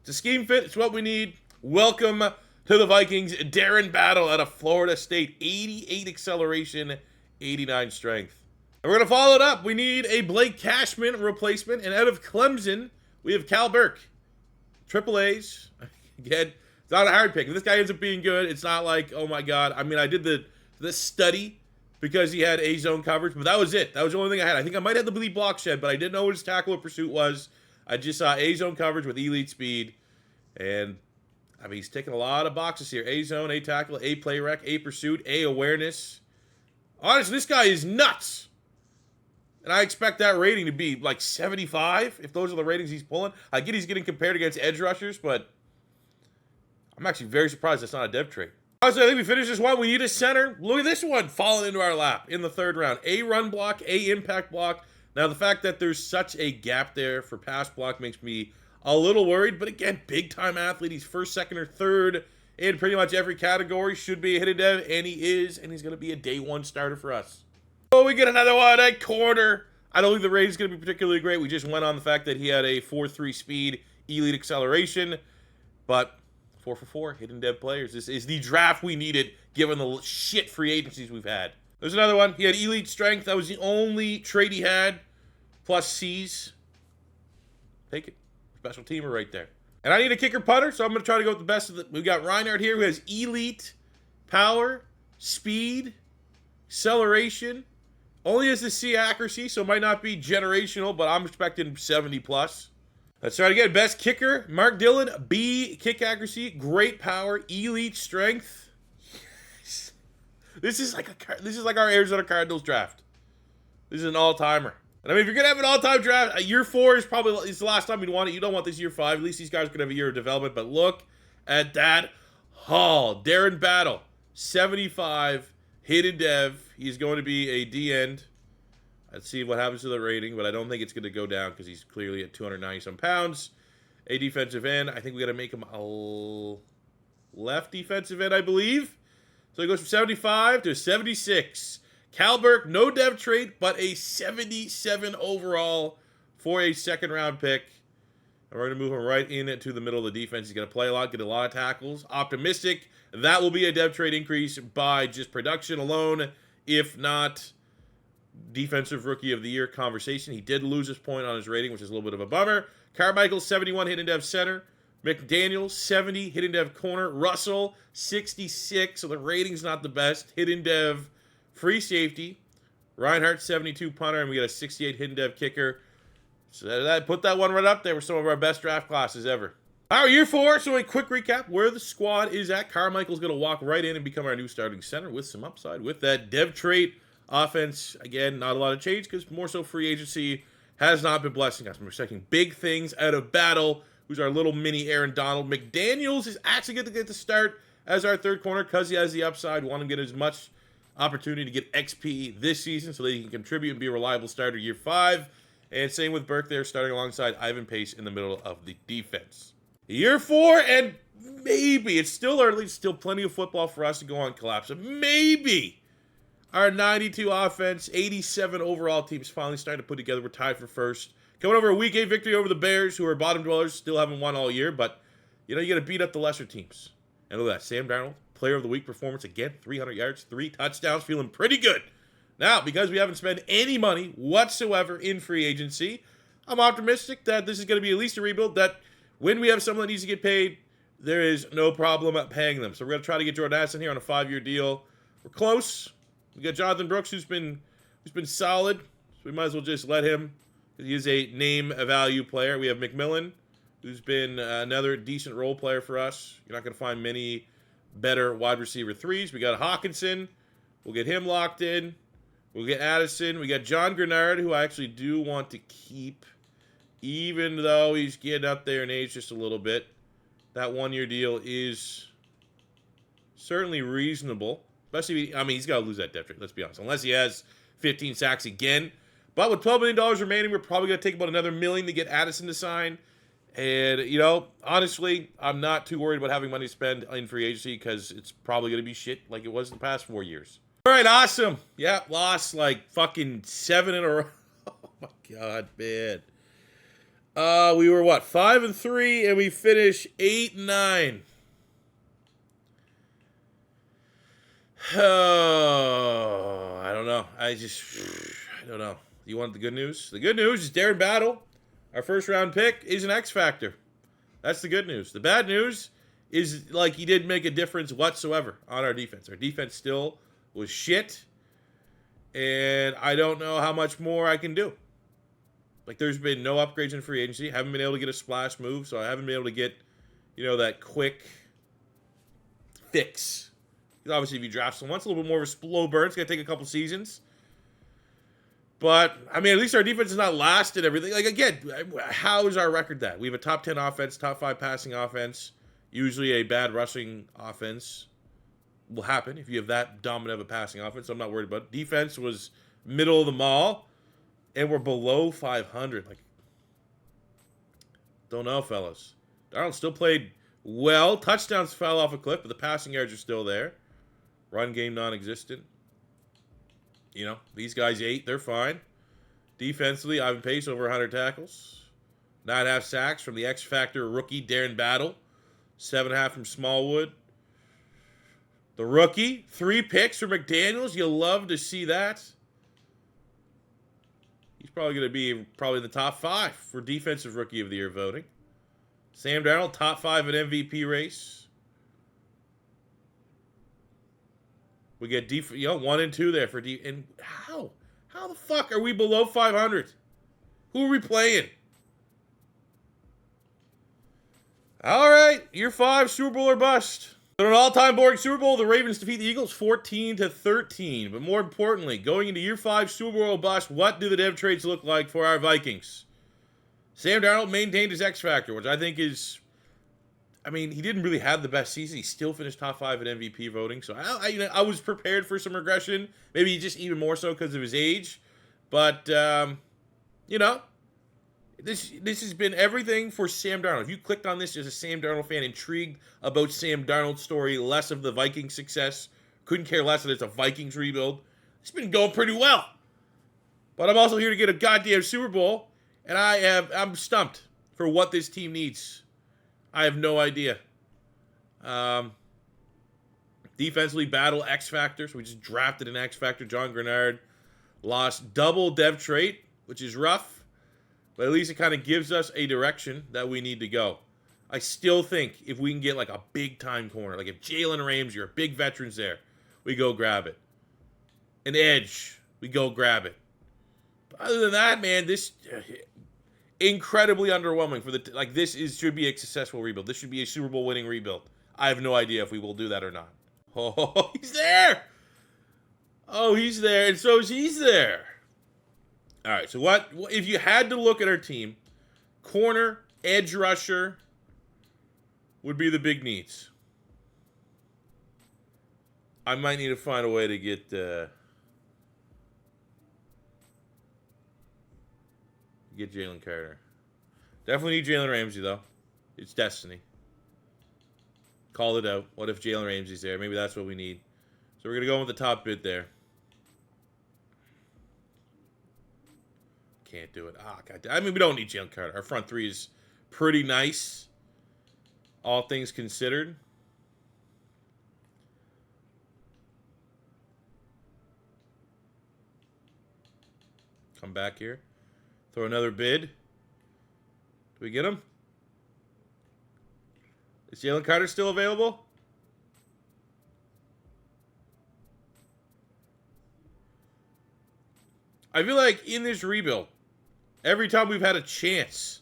It's a scheme fit. It's what we need. Welcome to the Vikings. Darren Battle out of Florida State, 88 acceleration, 89 strength. And we're going to follow it up. We need a Blake Cashman replacement. And out of Clemson, we have Cal Burke. Triple A's. Again, it's not a hard pick. If this guy ends up being good, it's not like, oh my God. I mean, I did the study because he had A-zone coverage, but that was it. That was the only thing I had. I think I might have the bleed block shed, but I didn't know what his tackle or pursuit was. I just saw A-zone coverage with elite speed. And, I mean, he's ticking a lot of boxes here. A-zone, A tackle, A play rec, A pursuit, A awareness. Honestly, this guy is nuts. And I expect that rating to be like 75, if those are the ratings he's pulling. I get he's getting compared against edge rushers, but I'm actually very surprised that's not a dev trait. Honestly, I think we finished this one. We need a center. Look at this one falling into our lap in the 3rd round. A run block, A impact block. Now, the fact that there's such a gap there for pass block makes me a little worried. But again, big-time athlete. He's 1st, 2nd, or 3rd in pretty much every category. Should be a hidden dev, and he is. And he's going to be a day 1 starter for us. Oh, we get another one at corner. I don't think the rating is going to be particularly great. We just went on the fact that he had a 4.3 speed, elite acceleration. But 4 for 4, hidden dev players. This is the draft we needed, given the shit free agencies we've had. There's another one. He had elite strength. That was the only trait he had. Plus C's. Take it. Special teamer right there. And I need a kicker putter, so I'm going to try to go with the best of the... We've got Reinhardt here, who has elite power, speed, acceleration. Only has the C accuracy, so it might not be generational, but I'm expecting 70 plus. Let's try it again. Best kicker, Mark Dillon. B, kick accuracy, great power, elite strength. Yes. This is like our Arizona Cardinals draft. This is an all-timer. And I mean, if you're gonna have an all-time draft, year 4 is probably the last time you'd want it. You don't want this year 5. At least these guys could have a year of development. But look at that haul. Darren Battle, 75, hidden dev. He's going to be a D-end. Let's see what happens to the rating, but I don't think it's going to go down because he's clearly at 290-some pounds. A defensive end. I think we got to make him a left defensive end, I believe. So he goes from 75 to 76. Cal Burke, no dev trait, but a 77 overall for a second-round pick. And we're going to move him right into the middle of the defense. He's going to play a lot, get a lot of tackles. Optimistic. That will be a dev trait increase by just production alone, if not defensive rookie of the year conversation. He did lose his point on his rating, which is a little bit of a bummer. Carmichael, 71, hidden dev center. McDaniel, 70, hidden dev corner. Russell, 66, so the rating's not the best. Hidden dev free safety. Reinhardt, 72 punter, and we got a 68 hidden dev kicker. So that put that one right up there with some of our best draft classes ever. All right, year 4, so a quick recap where the squad is at. Carmichael's going to walk right in and become our new starting center with some upside with that dev trait. Offense, again, not a lot of change because more so free agency has not been blessing us. We're expecting big things out of Battle, who's our little mini Aaron Donald. McDaniels is actually going to get the start as our third corner because he has the upside. We want him to get as much opportunity to get XP this season so that he can contribute and be a reliable starter year 5. And same with Burke there, starting alongside Ivan Pace in the middle of the defense. Year 4, and maybe, it's still early, still plenty of football for us to go on collapse. Maybe our 92 offense, 87 overall team's finally starting to put together. We're tied for first. Coming over a Week 8 victory over the Bears, who are bottom dwellers, still haven't won all year, but, you know, you got to beat up the lesser teams. And look at that, Sam Darnold, player of the week performance again, 300 yards, 3 touchdowns, feeling pretty good. Now, because we haven't spent any money whatsoever in free agency, I'm optimistic that this is going to be at least a rebuild, that when we have someone that needs to get paid, there is no problem at paying them. So we're going to try to get Jordan Addison here on a 5-year deal. We're close. We got Jonathan Brooks, who's been solid, so we might as well just let him. He is a name value player. We have McMillan, who's been another decent role player for us. You're not going to find many better wide receiver 3s. We got Hawkinson. We'll get him locked in. We'll get Addison. We got John Grenard, who I actually do want to keep, even though he's getting up there in age just a little bit. That 1-year deal is certainly reasonable. Especially, I mean, he's got to lose that depth rate, let's be honest. Unless he has 15 sacks again. But with $12 million remaining, we're probably going to take about another $1 million to get Addison to sign. And, you know, honestly, I'm not too worried about having money to spend in free agency because it's probably going to be shit like it was in the past 4 years. All right, awesome. Yeah, lost like fucking 7 in a row. Oh, my God, man. We were, what, 5-3, and we finished 8-9. Oh, I don't know. I don't know. You want the good news? The good news is Darren Battle, our first-round pick, is an X factor. That's the good news. The bad news is, like, he didn't make a difference whatsoever on our defense. Our defense still was shit, and I don't know how much more I can do. Like, there's been no upgrades in free agency. Haven't been able to get a splash move, so I haven't been able to get, you know, that quick fix. Because obviously, if you draft someone, it's a little bit more of a slow burn. It's going to take a couple seasons. But, I mean, at least our defense is not last and everything. Like, again, how is our record that? We have a top 10 offense, top 5 passing offense. Usually a bad rushing offense will happen if you have that dominant of a passing offense. So I'm not worried about it. Defense was middle of the mall. And we're below 500. Like, don't know, fellas. Darnold still played well. Touchdowns fell off a cliff, but the passing yards are still there. Run game non-existent. You know, these guys 8, they're fine. Defensively, Ivan Pace over 100 tackles. 9.5 sacks from the X-Factor rookie Darren Battle. 7.5 from Smallwood. The rookie, 3 picks for McDaniels. You love to see that. He's probably going to be in the top 5 for Defensive Rookie of the Year voting. Sam Darnold, top 5 in MVP race. We get 1 and 2 there for D. And how? How the fuck are we below 500? Who are we playing? All right, year 5, Super Bowl or bust. But an all-time boring Super Bowl, the Ravens defeat the Eagles 14-13. But more importantly, going into year 5 Super Bowl bust, what do the dev trades look like for our Vikings? Sam Darnold maintained his X factor, which I think is, I mean, he didn't really have the best season. He still finished top 5 in MVP voting. So I was prepared for some regression. Maybe just even more so because of his age. But, you know, this has been everything for Sam Darnold. If you clicked on this as a Sam Darnold fan, intrigued about Sam Darnold's story, less of the Vikings success, couldn't care less that it's a Vikings rebuild, it's been going pretty well. But I'm also here to get a goddamn Super Bowl, and I'm stumped for what this team needs. I have no idea. Defensively, battle X Factor. So we just drafted an X Factor. John Grenard lost double dev trait, which is rough. But at least it kind of gives us a direction that we need to go. I still think if we can get like a big-time corner, like if Jalen Ramsey or big veterans there, we go grab it. An edge, we go grab it. But other than that, man, this incredibly underwhelming for the should be a successful rebuild. This should be a Super Bowl winning rebuild. I have no idea if we will do that or not. Oh, he's there. Oh, he's there, and so he's there. All right, so what if you had to look at our team? Corner, edge rusher would be the big needs. I might need to find a way to get Jalen Carter. Definitely need Jalen Ramsey, though. It's destiny. Call it out. What if Jalen Ramsey's there? Maybe that's what we need. So we're going to go with the top bid there. Can't do it. God. I mean, we don't need Jalen Carter. Our front three is pretty nice, all things considered. Come back here. Throw another bid. Do we get him? Is Jalen Carter still available? I feel like in this rebuild, every time we've had a chance,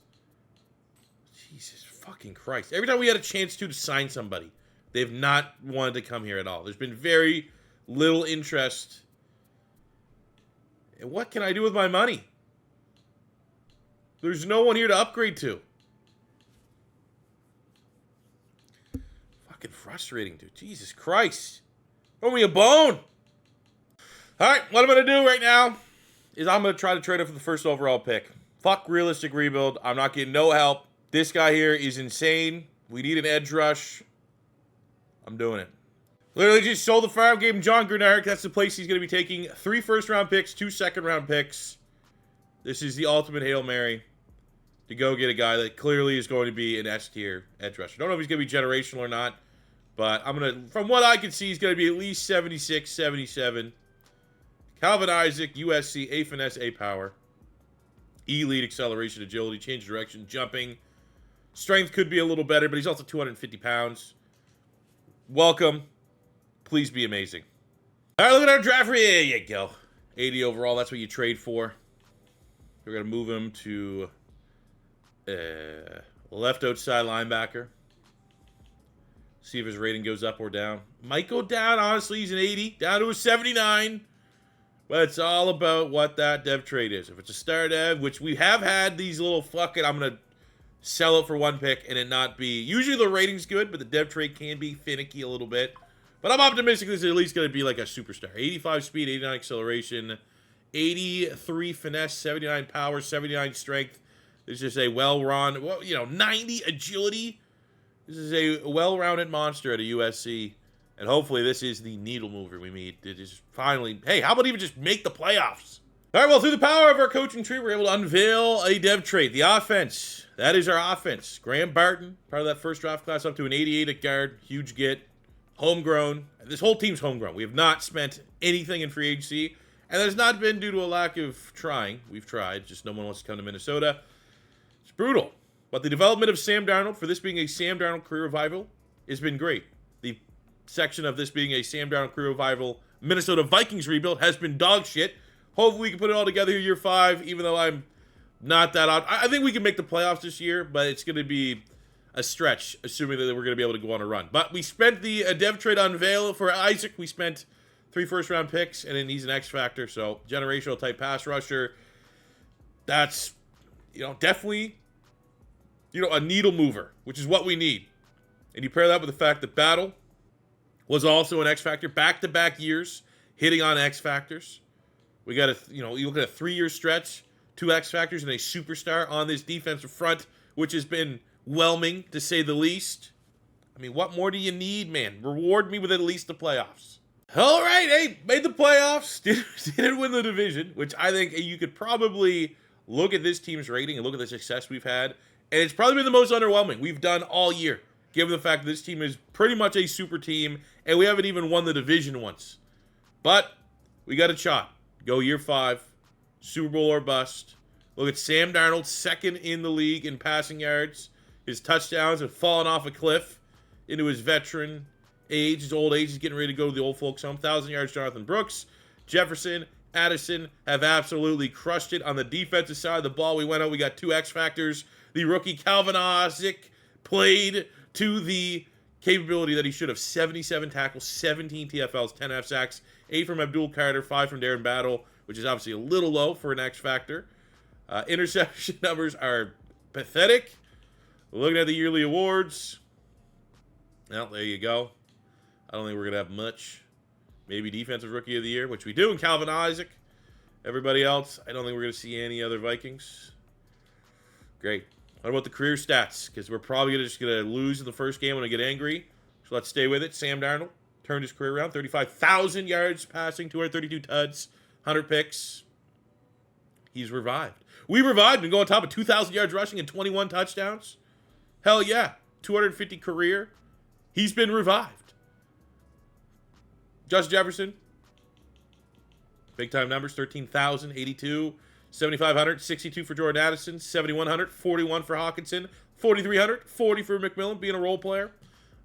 Jesus fucking Christ, every time we had a chance to sign somebody, they've not wanted to come here at all. There's been very little interest. And what can I do with my money? There's no one here to upgrade to. Fucking frustrating, dude. Jesus Christ. Throw me a bone. All right, what I'm going to do right now is I'm going to try to trade it for the first overall pick. Fuck realistic rebuild. I'm not getting no help. This guy here is insane. We need an edge rush. I'm doing it. Literally just sold the farm, gave him John Grenard. That's the place he's going to be taking 3 first-round picks, 2 second-round picks. This is the ultimate Hail Mary to go get a guy that clearly is going to be an S-tier edge rusher. Don't know if he's going to be generational or not, but I'm going to, from what I can see, he's going to be at least 76, 77. Calvin Isaac, USC, A finesse, A power. E lead, acceleration, agility, change of direction, jumping. Strength could be a little better, but he's also 250 pounds. Welcome. Please be amazing. All right, look at our draft. There you go. 80 overall. That's what you trade for. We're going to move him to left outside linebacker. See if his rating goes up or down. Might go down. Honestly, he's an 80. Down to a 79. But it's all about what that dev trade is. If it's a star dev, which we have had these little fucking, I'm going to sell it for 1 pick and it not be. Usually the rating's good, but the dev trade can be finicky a little bit. But I'm optimistic this is at least going to be like a superstar. 85 speed, 89 acceleration, 83 finesse, 79 power, 79 strength. This is a well-run, 90 agility. This is a well-rounded monster at a USC. And hopefully this is the needle mover we need to just finally, hey, how about even just make the playoffs? All right, well, through the power of our coaching tree, we're able to unveil a dev trait. The offense, that is our offense. Graham Barton, part of that first draft class, up to an 88 at guard. Huge get. Homegrown. This whole team's homegrown. We have not spent anything in free agency, and that's not been due to a lack of trying. We've tried, just no one wants to come to Minnesota. It's brutal. But the development of Sam Darnold, for this being a Sam Darnold career revival, has been great. The section of this being a Sam Darnold career revival Minnesota Vikings rebuild has been dog shit. Hopefully we can put it all together year 5, even though I'm not that out. I think we can make the playoffs this year, but it's going to be a stretch, assuming that we're going to be able to go on a run. But we spent the dev trade on Vale for Isaac. We spent 3 first-round picks, and then he's an X factor, so generational type pass rusher. That's, definitely, a needle mover, which is what we need. And you pair that with the fact that Battle was also an X factor, back-to-back years hitting on X factors. We got you look at a 3-year stretch, 2 X factors and a superstar on this defensive front, which has been whelming, to say the least. I mean, what more do you need, man? Reward me with at least the playoffs. All right, hey, made the playoffs. Didn't win the division, which I think you could probably look at this team's rating and look at the success we've had, and it's probably been the most underwhelming we've done all year, given the fact that this team is pretty much a super team, and we haven't even won the division once. But we got a shot. Go year 5, Super Bowl or bust. Look at Sam Darnold, second in the league in passing yards. His touchdowns have fallen off a cliff into his veteran age, his old age. He's getting ready to go to the old folks home. 1,000 yards, Jonathan Brooks. Jefferson, Addison have absolutely crushed it on the defensive side of the ball. We went out, we got 2 X factors. The rookie Calvin Isaac played to the capability that he should have. 77 tackles, 17 TFLs, 10 F sacks, 8 from Abdul Carter, 5 from Darren Battle, which is obviously a little low for an X factor. Interception numbers are pathetic. Looking at the yearly awards, well, there you go. I don't think we're going to have much. Maybe Defensive Rookie of the Year, which we do in Calvin Isaac. Everybody else, I don't think we're going to see any other Vikings. Great. What about the career stats? Because we're probably just going to lose in the first game when I get angry. So let's stay with it. Sam Darnold turned his career around. 35,000 yards passing, 232 tuds, 100 picks. He's revived. We revived and go on top of 2,000 yards rushing and 21 touchdowns. Hell yeah. 250 career. He's been revived. Justin Jefferson. Big time numbers. 13,000, 82, 7,500, 62 for Jordan Addison, 7,100, 41 for Hawkinson, 4,300, 40 for McMillan, being a role player.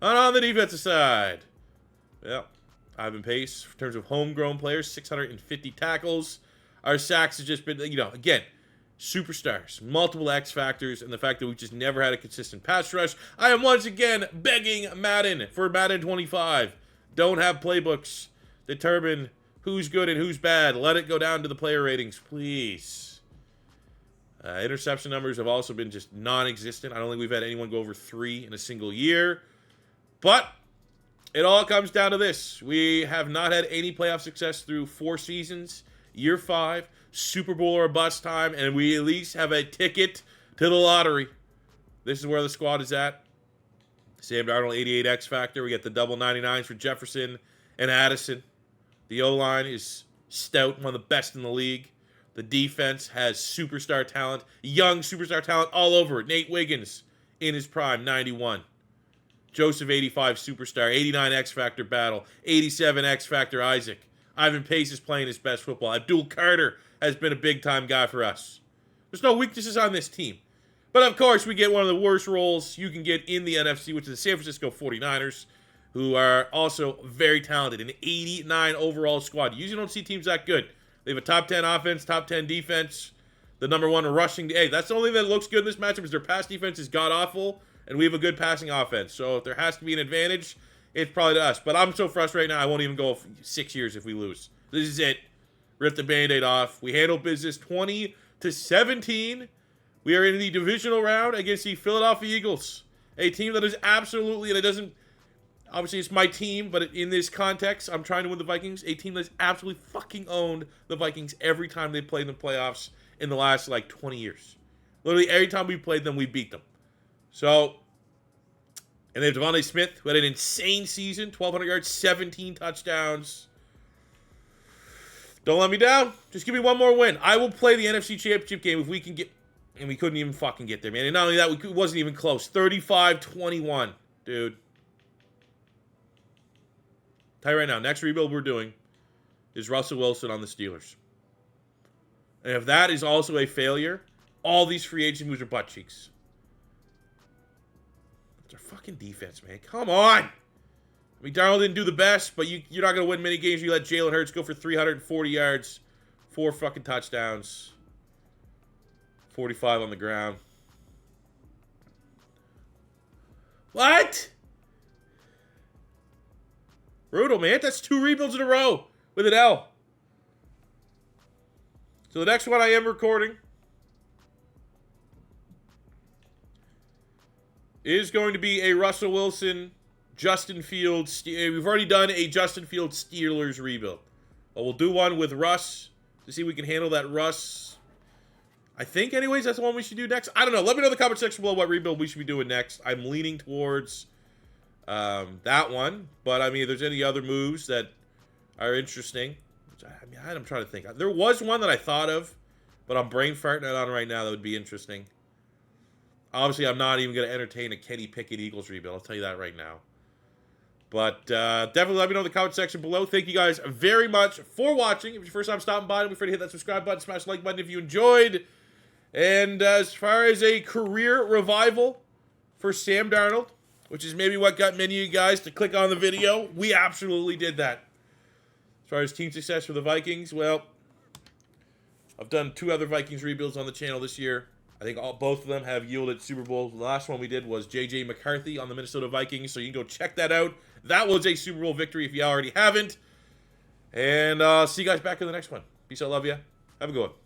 And on the defensive side, yeah, Ivan Pace, in terms of homegrown players, 650 tackles. Our sacks have just been, again, superstars, multiple X factors, and the fact that we've just never had a consistent pass rush. I am once again begging Madden for Madden 25. Don't have playbooks determine who's good and who's bad. Let it go down to the player ratings, please. Interception numbers have also been just non-existent. I don't think we've had anyone go over 3 in a single year. But it all comes down to this. We have not had any playoff success through 4 seasons. Year 5, Super Bowl or bust time, and we at least have a ticket to the lottery. This is where the squad is at. Sam Darnold, 88 X factor. We get the double 99s for Jefferson and Addison. The O-line is stout, one of the best in the league. The defense has superstar talent, young superstar talent all over it. Nate Wiggins in his prime, 91. Joseph, 85 superstar, 89 X factor Battle, 87 X factor Isaac. Ivan Pace is playing his best football. Abdul Carter has been a big-time guy for us. There's no weaknesses on this team. But, of course, we get one of the worst roles you can get in the NFC, which is the San Francisco 49ers, who are also very talented. An 89 overall squad. You usually don't see teams that good. They have a top 10 offense, top 10 defense, the number 1 rushing. Hey, that's the only thing that looks good in this matchup is their pass defense is god-awful, and we have a good passing offense. So if there has to be an advantage, it's probably to us. But I'm so frustrated right now, I won't even go 6 years if we lose. This is it. Rip the Band-Aid off. We handled business 20-17. We are in the divisional round against the Philadelphia Eagles. A team that is absolutely, and it doesn't, obviously it's my team, but in this context, I'm trying to win the Vikings. A team that's absolutely fucking owned the Vikings every time they played in the playoffs in the last, 20 years. Literally every time we played them, we beat them. So, and they have Devontae Smith, who had an insane season, 1,200 yards, 17 touchdowns. Don't let me down. Just give me one more win. I will play the NFC Championship game if we can get, and we couldn't even fucking get there, man. And not only that, it wasn't even close. 35-21, dude. Tell you right now, next rebuild we're doing is Russell Wilson on the Steelers. And if that is also a failure, all these free agent moves are butt cheeks. It's our fucking defense, man. Come on. I mean, Darnold didn't do the best, but you're not going to win many games. You let Jalen Hurts go for 340 yards, 4 fucking touchdowns, 45 on the ground. What? Brutal, man. That's 2 rebuilds in a row with an L. So the next one I am recording is going to be a Russell Wilson, Justin Fields. We've already done a Justin Fields Steelers rebuild. But we'll do one with Russ to see if we can handle that Russ. I think, anyways, that's the one we should do next. I don't know. Let me know in the comment section below what rebuild we should be doing next. I'm leaning towards that one. But, I mean, if there's any other moves that are interesting. I'm trying to think. There was one that I thought of, but I'm brain farting it on right now that would be interesting. Obviously, I'm not even going to entertain a Kenny Pickett Eagles rebuild. I'll tell you that right now. But definitely let me know in the comment section below. Thank you guys very much for watching. If it's your first time stopping by, don't be afraid to hit that subscribe button, smash the like button if you enjoyed. And as far as a career revival for Sam Darnold, which is maybe what got many of you guys to click on the video, we absolutely did that. As far as team success for the Vikings, well, I've done 2 other Vikings rebuilds on the channel this year. I think both of them have yielded Super Bowls. The last one we did was J.J. McCarthy on the Minnesota Vikings, so you can go check that out. That was a Super Bowl victory if you already haven't. And see you guys back in the next one. Peace out, love ya. Have a good one.